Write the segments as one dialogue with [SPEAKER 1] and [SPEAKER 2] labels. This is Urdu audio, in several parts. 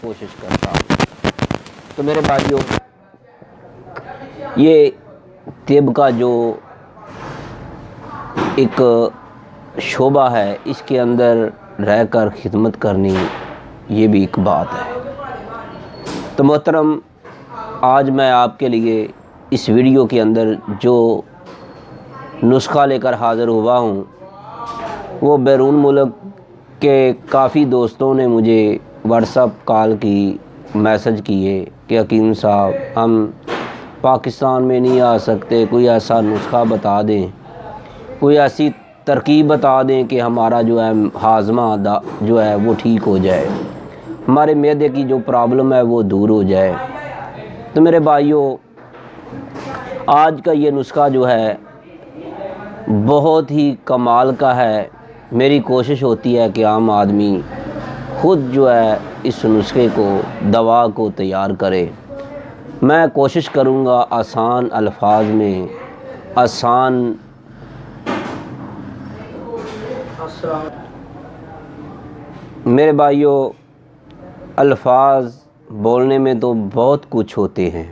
[SPEAKER 1] کوشش کرتا ہوں۔ تو میرے بھائیوں، یہ طب کا جو ایک شعبہ ہے، اس کے اندر رہ کر خدمت کرنی یہ بھی ایک بات ہے۔ تو محترم، آج میں آپ کے لیے اس ویڈیو کے اندر جو نسخہ لے کر حاضر ہوا ہوں، وہ بیرون ملک کے کافی دوستوں نے مجھے واٹس ایپ کال کی، میسج کیے کہ حکیم صاحب ہم پاکستان میں نہیں آ سکتے، کوئی ایسا نسخہ بتا دیں، کوئی ایسی ترکیب بتا دیں کہ ہمارا جو ہے ہاضمہ جو ہے وہ ٹھیک ہو جائے، ہمارے معدے کی جو پرابلم ہے وہ دور ہو جائے۔ تو میرے بھائیوں، آج کا یہ نسخہ جو ہے بہت ہی کمال کا ہے۔ میری کوشش ہوتی ہے کہ عام آدمی خود جو ہے اس نسخے کو، دوا کو تیار کرے۔ میں کوشش کروں گا آسان الفاظ میں، میرے بھائیوں، الفاظ بولنے میں تو بہت کچھ ہوتے ہیں،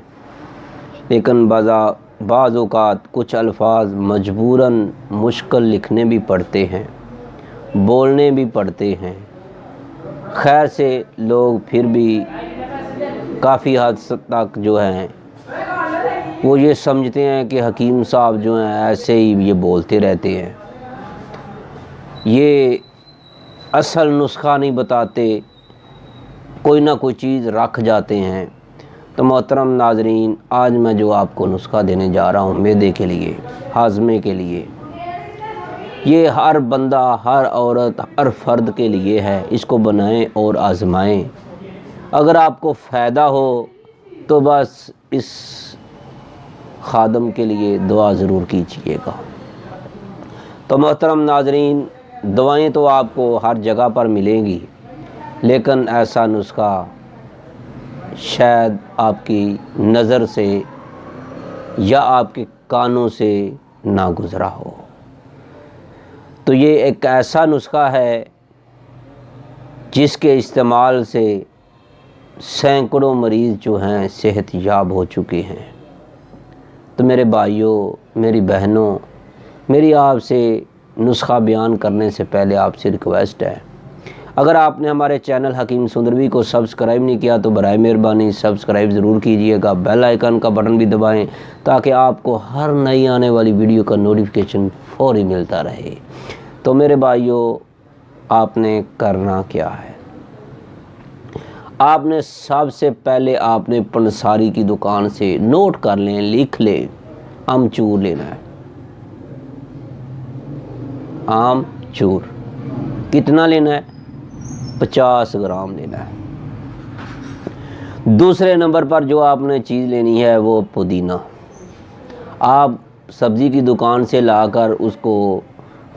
[SPEAKER 1] لیکن بعض اوقات کچھ الفاظ مجبوراً مشکل لکھنے بھی پڑتے ہیں، بولنے بھی پڑتے ہیں۔ خیر سے لوگ پھر بھی کافی حد تک جو ہیں وہ یہ سمجھتے ہیں کہ حکیم صاحب جو ہیں ایسے ہی یہ بولتے رہتے ہیں، یہ اصل نسخہ نہیں بتاتے، کوئی نہ کوئی چیز رکھ جاتے ہیں۔ تو محترم ناظرین، آج میں جو آپ کو نسخہ دینے جا رہا ہوں معدے کے لیے، ہاضمے کے لیے، یہ ہر بندہ، ہر عورت، ہر فرد کے لیے ہے۔ اس کو بنائیں اور آزمائیں۔ اگر آپ کو فائدہ ہو تو بس اس خادم کے لیے دعا ضرور کیجیے گا۔ تو محترم ناظرین، دعائیں تو آپ کو ہر جگہ پر ملیں گی، لیکن ایسا نسخہ شاید آپ کی نظر سے یا آپ کے کانوں سے نہ گزرا ہو۔ تو یہ ایک ایسا نسخہ ہے جس کے استعمال سے سینکڑوں مریض جو ہیں صحت یاب ہو چکے ہیں۔ تو میرے بھائیوں، میری بہنوں، میری آپ سے نسخہ بیان کرنے سے پہلے آپ سے ریکویسٹ ہے، اگر آپ نے ہمارے چینل حکیم سندروی کو سبسکرائب نہیں کیا تو برائے مہربانی سبسکرائب ضرور کیجیے گا، بیل آئیکن کا بٹن بھی دبائیں تاکہ آپ کو ہر نئی آنے والی ویڈیو کا نوٹیفیکیشن فوری ملتا رہے۔ تو میرے بھائیوں، آپ نے کرنا کیا ہے؟ آپ نے سب سے پہلے آپ نے پنساری کی دکان سے نوٹ کر لیں، لکھ لیں، امچور لینا ہے۔ آم چور کتنا لینا ہے؟ 50 گرام لینا ہے۔ دوسرے نمبر پر جو آپ نے چیز لینی ہے وہ پودینہ۔ آپ سبزی کی دکان سے لا کر اس کو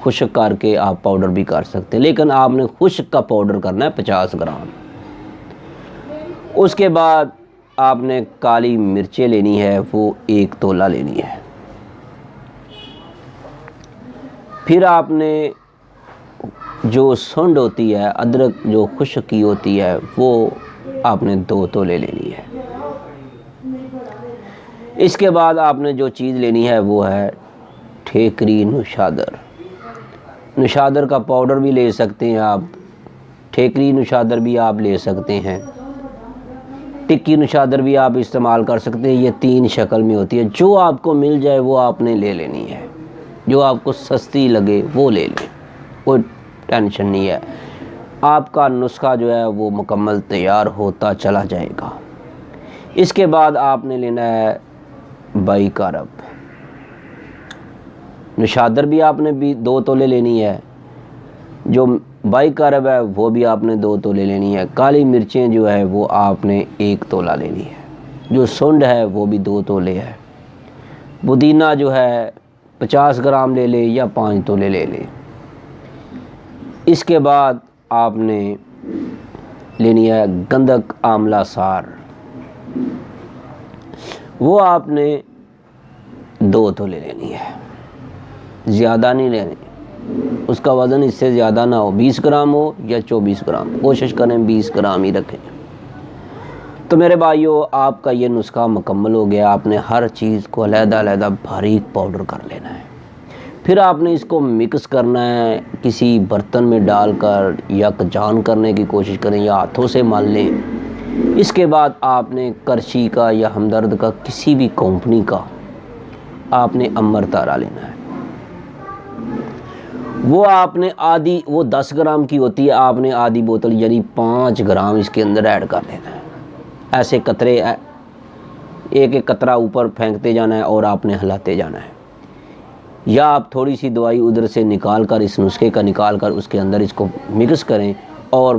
[SPEAKER 1] خشک کر کے آپ پاؤڈر بھی کر سکتے ہیں، لیکن آپ نے خشک کا پاؤڈر کرنا ہے 50 گرام۔ اس کے بعد آپ نے کالی مرچیں لینی ہے، وہ 1 تولہ لینی ہے۔ پھر آپ نے جو سنڈ ہوتی ہے، ادرک جو خشک کی ہوتی ہے، وہ آپ نے 2 تولے لینی ہے۔ اس کے بعد آپ نے جو چیز لینی ہے وہ ہے ٹھیکری نوشادر۔ نوشادر کا پاؤڈر بھی لے سکتے ہیں آپ، ٹھیکری نوشادر بھی آپ لے سکتے ہیں، ٹکی نوشادر بھی آپ استعمال کر سکتے ہیں۔ یہ 3 شکل میں ہوتی ہے، جو آپ کو مل جائے وہ آپ نے لے لینی ہے، جو آپ کو سستی لگے وہ لے لیں، کوئی ٹینشن نہیں ہے۔ آپ کا نسخہ جو ہے وہ مکمل تیار ہوتا چلا جائے گا۔ اس کے بعد آپ نے لینا ہے بائی عرب۔ نوشادر بھی آپ نے 2 تولے لینی ہے، جو بائی عرب ہے وہ بھی آپ نے 2 تولے لینی ہے۔ کالی مرچیں جو ہے وہ آپ نے 1 تولہ لینی ہے، جو سنڈ ہے وہ بھی 2 تولے ہے۔ پودینہ جو ہے 50 گرام لے لے یا 5 تولے لے لے۔ اس کے بعد آپ نے لینی ہے گندک آملہ سار، وہ آپ نے 2 تولے لینی ہے، زیادہ نہیں لینی، اس کا وزن اس سے زیادہ نہ ہو، 20 گرام ہو یا 24 گرام، کوشش کریں 20 گرام ہی رکھیں۔ تو میرے بھائیوں آپ کا یہ نسخہ مکمل ہو گیا۔ آپ نے ہر چیز کو علیحدہ علیحدہ باریک پاؤڈر کر لینا ہے، پھر آپ نے اس کو مکس کرنا ہے، کسی برتن میں ڈال کر یا جان کرنے کی کوشش کریں یا ہاتھوں سے مال لیں۔ اس کے بعد آپ نے کرچی کا یا ہمدرد کا کسی بھی کمپنی کا آپ نے امرتارا لینا ہے، وہ آپ نے وہ 10 گرام کی ہوتی ہے، آپ نے آدھی بوتل یعنی 5 گرام اس کے اندر ایڈ کر لینا ہے۔ ایسے قطرے ایک ایک قطرہ اوپر پھینکتے جانا ہے اور آپ نے ہلاتے جانا ہے، یا آپ تھوڑی سی دوائی ادھر سے نکال کر اس نسخے کا نکال کر اس کے اندر اس کو مکس کریں، اور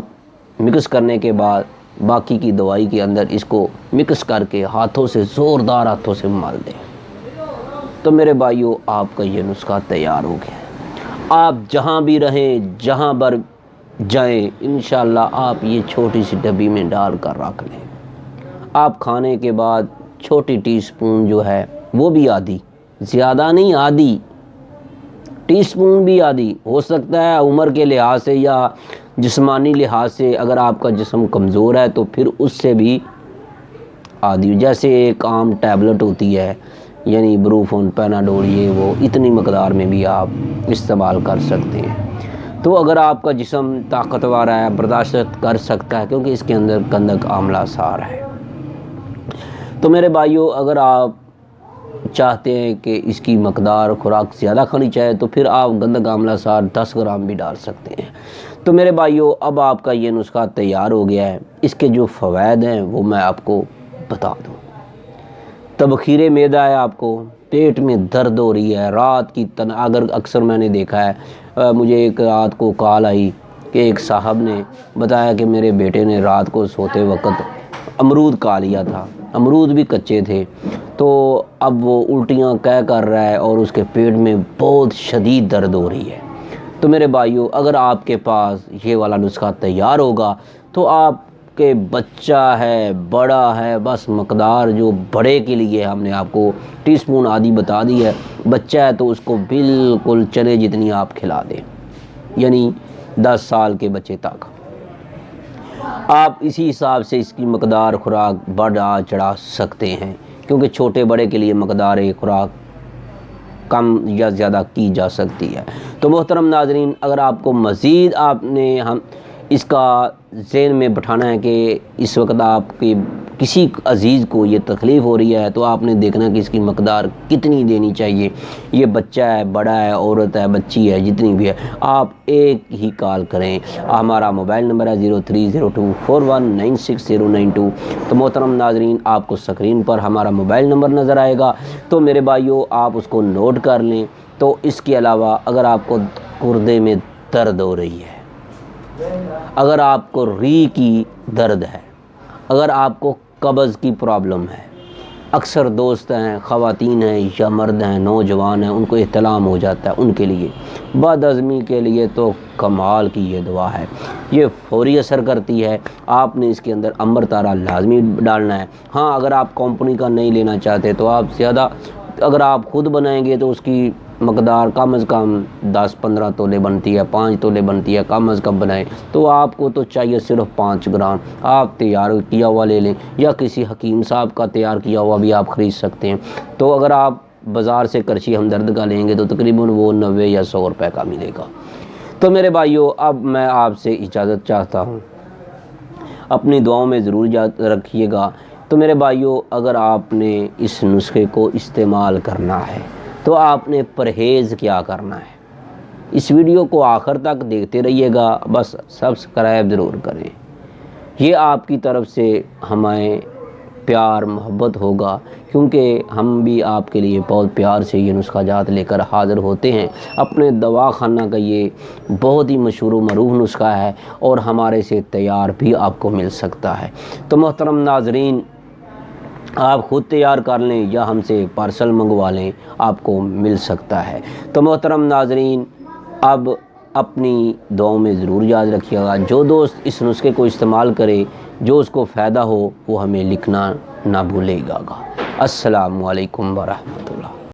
[SPEAKER 1] مکس کرنے کے بعد باقی کی دوائی کے اندر اس کو مکس کر کے ہاتھوں سے زوردار ہاتھوں سے مال دیں۔ تو میرے بھائیوں آپ کا یہ نسخہ تیار ہو گیا۔ آپ جہاں بھی رہیں، جہاں پر جائیں، انشاءاللہ آپ یہ چھوٹی سی ڈبی میں ڈال کر رکھ لیں۔ آپ کھانے کے بعد چھوٹی ٹی سپون جو ہے وہ بھی آدھی، زیادہ نہیں، آدھی ٹی سپون بھی آدھی ہو سکتا ہے۔ عمر کے لحاظ سے یا جسمانی لحاظ سے اگر آپ کا جسم کمزور ہے تو پھر اس سے بھی آدھی، جیسے ایک عام ٹیبلٹ ہوتی ہے یعنی بروفون، پیناڈول، یہ وہ اتنی مقدار میں بھی آپ استعمال کر سکتے ہیں۔ تو اگر آپ کا جسم طاقتور ہے، برداشت کر سکتا ہے، کیونکہ اس کے اندر گندک آملہ سار ہے۔ تو میرے بھائیوں اگر آپ چاہتے ہیں کہ اس کی مقدار خوراک زیادہ کھانی چاہے تو پھر آپ گندک آملہ سار 10 گرام بھی ڈال سکتے ہیں۔ تو میرے بھائیوں اب آپ کا یہ نسخہ تیار ہو گیا ہے۔ اس کے جو فوائد ہیں وہ میں آپ کو بتا دوں۔ تبخیر معدہ ہے، آپ کو پیٹ میں درد ہو رہی ہے، رات کی اگر اکثر میں نے دیکھا ہے، مجھے ایک رات کو کال آئی کہ ایک صاحب نے بتایا کہ میرے بیٹے نے رات کو سوتے وقت امرود کھا لیا تھا، امرود بھی کچے تھے، تو اب وہ الٹیاں کر رہا ہے اور اس کے پیٹ میں بہت شدید درد ہو رہی ہے۔ تو میرے بھائیوں اگر آپ کے پاس یہ والا نسخہ تیار ہوگا تو آپ کے بچہ ہے، بڑا ہے، بس مقدار جو بڑے کے لیے ہم نے آپ کو ٹی سپون آدھی بتا دی ہے، بچہ ہے تو اس کو بالکل چنے جتنی آپ کھلا دیں، یعنی 10 سال کے بچے تک آپ اسی حساب سے اس کی مقدار خوراک بڑھا چڑھا سکتے ہیں، کیونکہ چھوٹے بڑے کے لیے مقدار خوراک کم یا زیادہ کی جا سکتی ہے۔ تو محترم ناظرین اگر آپ کو مزید اس کا ذہن میں بٹھانا ہے کہ اس وقت آپ کے کسی عزیز کو یہ تکلیف ہو رہی ہے تو آپ نے دیکھنا کہ اس کی مقدار کتنی دینی چاہیے۔ یہ بچہ ہے، بڑا ہے، عورت ہے، بچی ہے، جتنی بھی ہے، آپ ایک ہی کال کریں۔ ہمارا موبائل نمبر ہے 030241969092۔ تو محترم ناظرین آپ کو اسکرین پر ہمارا موبائل نمبر نظر آئے گا، تو میرے بھائیوں آپ اس کو نوٹ کر لیں۔ تو اس کے علاوہ اگر آپ کو گردے میں درد ہو رہی ہے، اگر آپ کو ری کی درد ہے، اگر آپ کو قبض کی پرابلم ہے، اکثر دوست ہیں، خواتین ہیں یا مرد ہیں، نوجوان ہیں، ان کو احتلام ہو جاتا ہے، ان کے لیے بد ہضمی کے لیے تو کمال کی یہ دوا ہے، یہ فوری اثر کرتی ہے۔ آپ نے اس کے اندر امرتارا لازمی ڈالنا ہے۔ ہاں اگر آپ کمپنی کا نہیں لینا چاہتے تو آپ زیادہ، اگر آپ خود بنائیں گے تو اس کی مقدار کم از کم 10-15 تولے بنتی ہے، 5 تولے بنتی ہے، کم از کم بنائیں تو آپ کو تو چاہیے صرف 5 گرام۔ آپ تیار کیا ہوا لے لیں یا کسی حکیم صاحب کا تیار کیا ہوا بھی آپ خرید سکتے ہیں۔ تو اگر آپ بازار سے کرچی ہمدرد کا لیں گے تو تقریباً وہ 90 یا 100 روپے کا ملے گا۔ تو میرے بھائیوں اب میں آپ سے اجازت چاہتا ہوں، اپنی دعاؤں میں ضرور یاد رکھیے گا۔ تو میرے بھائیوں اگر آپ نے اس نسخے کو استعمال کرنا ہے تو آپ نے پرہیز کیا کرنا ہے، اس ویڈیو کو آخر تک دیکھتے رہیے گا، بس سبسکرائب ضرور کریں، یہ آپ کی طرف سے ہمیں پیار محبت ہوگا، کیونکہ ہم بھی آپ کے لیے بہت پیار سے یہ نسخہ جات لے کر حاضر ہوتے ہیں۔ اپنے دواخانہ کا یہ بہت ہی مشہور و معروف نسخہ ہے اور ہمارے سے تیار بھی آپ کو مل سکتا ہے۔ تو محترم ناظرین آپ خود تیار کر لیں یا ہم سے پارسل منگوا لیں، آپ کو مل سکتا ہے۔ تو محترم ناظرین اب اپنی دعاؤں میں ضرور یاد رکھیے گا، جو دوست اس نسخے کو استعمال کرے، جو اس کو فائدہ ہو وہ ہمیں لکھنا نہ بھولے گا۔ السلام علیکم ورحمۃ اللہ۔